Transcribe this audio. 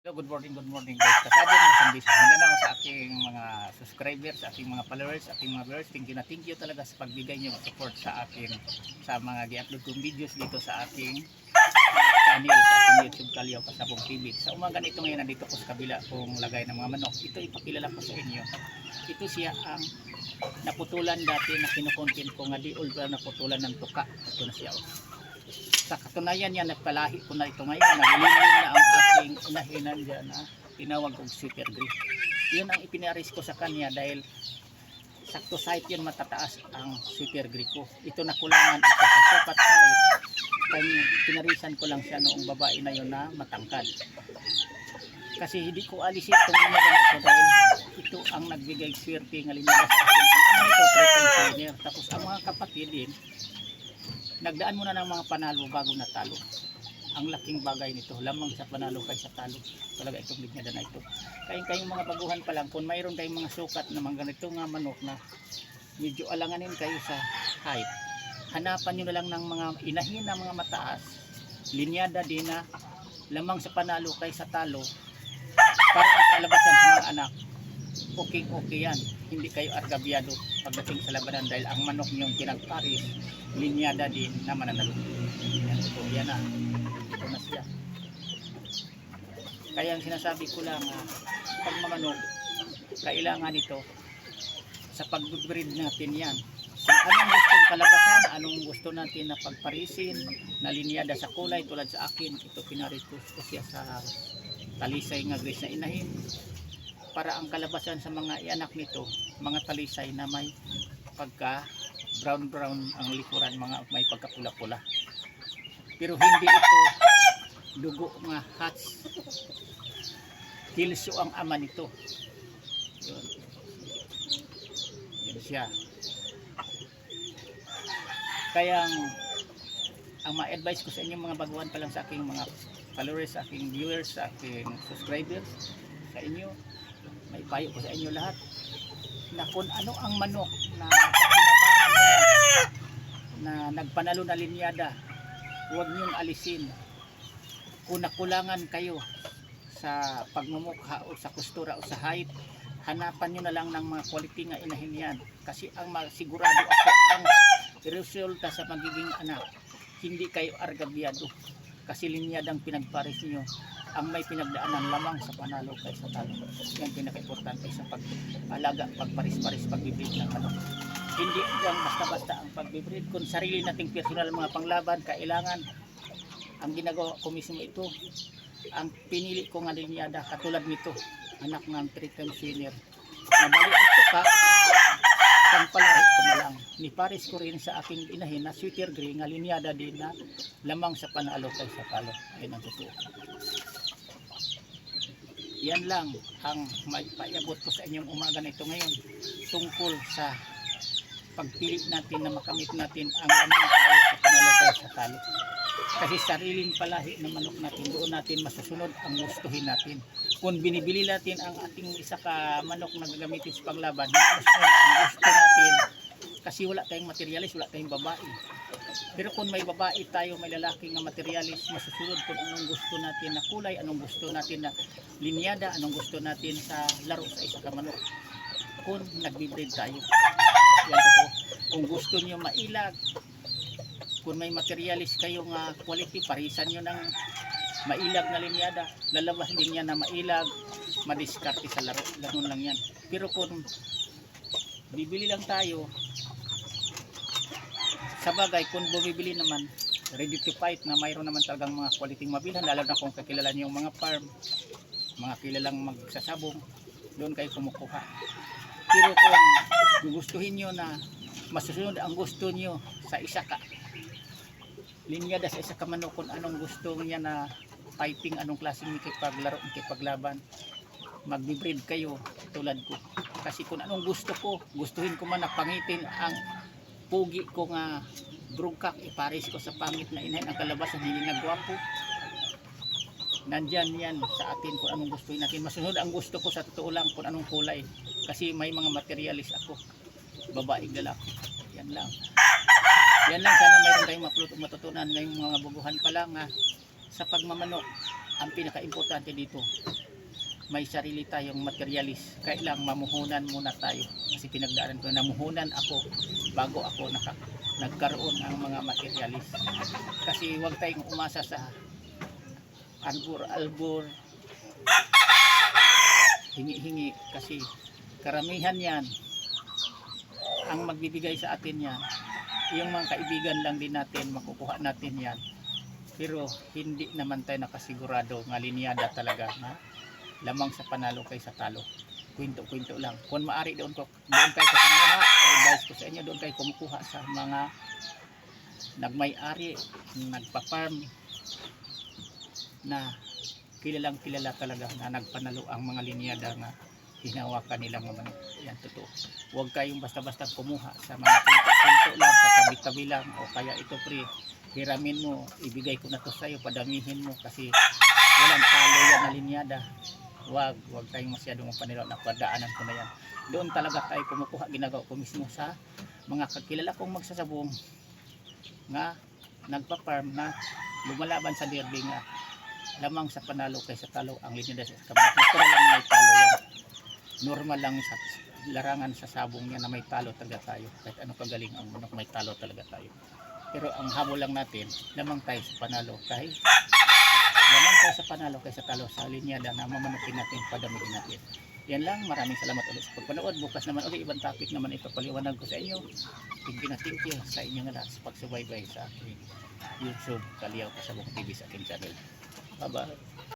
Good morning guys. Kasabi mo sa bisyo. Magandang sa aking mga subscribers, sa aking mga followers, sa aking mga viewers. Thank you talaga sa pagbigay niyo ng support sa akin sa mga gi-upload kong videos dito sa aking channel, sa aking YouTube Kalyaw Kasabong TV. Sa umaga nito ngayon, nandito ko sa kabila kong lagay ng mga manok. Ito ipakilala ko sa inyo. Ito siya ang naputulan dati na kinukontent ko nga di ultra naputulan ng tuka. Ito na siya. Sa katunayan yan, nagpalahi ko na ito ngayon. Naglilin na ang aking inahinan dyan na tinawag kong super grey. Yun ang ipinaris ko sa kanya dahil sakto site yun matataas ang super grey ko. Ito nakulangan ito sa sopat site. Kaya pinarisan ko lang siya noong babae na yun na matangkad. Kasi hindi ko alisin itong linyada na ito dahil ito ang nagbigay swerte ng linyada sa akin. Ang ama nito, 3 trainer. Tapos ang mga kapatid din, nagdaan muna ng mga panalo bago natalo. Ang laking bagay nito, lamang sa panalo kaysa talo. Talaga itong linyada na ito. Kayong mga baguhan pa lang, kung mayroon kayong mga sukat na mga ganito nga manok na medyo alanganin kayo sa height, hanapan nyo na lang ng mga inahin na mga mataas, linyada din na lamang sa panalo kaysa talo, para ang kalabasan sa mga anak, okay yan. Hindi kayo argabyado pagdating sa labanan dahil ang manok nyong pinagparis linyada din na mananalo. Yan na. Ito na siya. Kaya ang sinasabi ko lang, pag mamanok, kailangan ito sa pag-breed natin yan. Kung anong gustong kalabasan, anong gusto natin na pagparisin, na linyada sa kulay tulad sa akin, ito pinaris ko siya sa talisay nga gris na inahin. Para ang kalabasan sa mga ianak nito, mga talisay na may pagka brown ang likuran, mga may pagkapula-pula. Pero hindi ito dugo nga hats. Kilso ang ama nito. Yun. Yan siya. Kaya ang ma-advise ko sa inyo mga baguhan pa lang sa aking mga followers, sa aking viewers, sa aking subscribers, sa inyo, may payo ko sa inyo lahat na kung ano ang manok na na nagpanalo na linyada, huwag niyong alisin. Kung nakulangan kayo sa pagmumukha o sa kustura o sa height, hanapan nyo na lang ng mga quality nga inahin yan. Kasi ang sigurado ako ang resulta sa magiging anak, hindi kayo argabyado. Kasi linyadang pinagparis niyo ang may pinagdaanan lamang sa panalo kaysa talo. Yan pinaka-importante sa pag-alaga, pagparis-paris, pagbibreed ng manok. Hindi lang basta-basta ang pagbibreed. Kung sarili nating personal mga panglaban, kailangan ang ginagawa ko mismo ito. Ang pinili ko nga linyada, katulad nito, anak ng 3 times winner. Nabali ang tuka, pangpalahi ko na lang. Niparis ko rin sa aking inahin na sweeter grey, nga linyada din na lamang sa panalo kaysa talo. Yan ang totoo. Yan lang ang may paiabot ko sa inyong umaga na ito ngayon tungkol sa pagpili natin na makamit natin ang lamang tayo sa panalo kaysa talo. Kasi sariling palahi ng manok natin, doon natin masusunod ang gustuhin natin. Kung binibili natin ang ating isa ka manok na gagamitin sa paglaban, masusunod ang gusto natin kasi wala tayong materialis, wala tayong babae. Pero kung may babae tayo, may lalaki nga materialis, masusunod kung anong gusto natin na kulay, anong gusto natin na linyada, anong gusto natin sa laro sa isa ka manok. Kung nagbi-breed tayo. Yan totoo. Kung gusto niyo mailag, kung may materialis kayo nga quality, parisan nyo ng mailag na linyada, lalabas din yan na mailag, madiskarte sa laro. Ganun lang yan. Pero kung bibili lang tayo, sa bagay, kung bumibili naman, ready to fight na mayroon naman talagang mga quality mabilhan, lalo na kung kakilala niyo yung mga farm, mga kilalang magsasabong, doon kayo kumukuha. Pero kung gustuhin nyo na masusunod ang gusto nyo sa isa ka linyada, sa isa ka manok, kung anong gusto niya na fighting, anong klaseng ikipaglaro, ikipaglaban, magbi-breed kayo tulad ko. Kasi kung anong gusto ko, gustuhin ko man na pangitin ang pugi ko nga brugkak, iparis ko sa pangit na inahin ang kalabasan, hindi na gwapo. Nandyan yan sa atin kung anong gustuhin natin. Masunod ang gusto ko sa totoo lang kung anong kulay. Kasi may mga materialis ako, babae, lalaki. Yan lang. Yan lang, sana mayroon kayong matutunan ngayong mga bubuhan pa lang sa pagmamanok. ang pinaka-importante dito, may sarili tayong materialis. Kailang mamuhunan muna tayo. Kasi pinagdaanan ko, namuhunan ako bago ako nagkaroon ng mga materialis. Kasi huwag tayong umasa sa albur-albur, hingi-hingi. Kasi karamihan yan, ang magbibigay sa atin yan, yung mga kaibigan lang din natin, makukuha natin yan. Pero hindi naman tayo nakasigurado nga linyada talaga na lamang sa panalo kaysa talo. Kwento-kwento lang. Kung maari doon kayo kumuha, advice ko sa inyo, doon kayo kumukuha sa mga nagmay-ari, nagpa-farm na kilalang kilala talaga na nagpanalo ang mga linyada na hinawakan nilang mga manok. Yan totoo. Huwag kayong basta-basta kumuha sa mga kwento-kwento lang, patabi-tabi lang, o kaya ito pre, hiramin mo, ibigay ko na to sa'yo, padamihin mo kasi walang talo yan na linyada. Huwag tayong masyadong mapaniraw na padaanan ko na yan. Doon talaga tayo kumukuha, ginagawa ko mismo sa mga kakilala kong magsasabong nga nagpa-farm na lumalaban sa derby nga lamang sa panalo kaysa talo ang linyada sa kabinet. Natural lang may talo yan. Normal lang sa larangan sa sabong yan na may talo talaga tayo. Kahit ano kagaling ang manok, may talo talaga tayo. Pero ang habol lang natin, lamang tayo sa panalo kaysa talo sa linyada na mamanukin natin, padamihin natin. Yan lang, maraming salamat ulit sa pagpanood. Bukas naman ulit, ibang topic naman ito, paliwanag ko sa inyo. Thank you sa inyo nga lahat sa pagsubaybay sa aking YouTube Kalyaw Pasabong TV sa aking channel. Bye bye.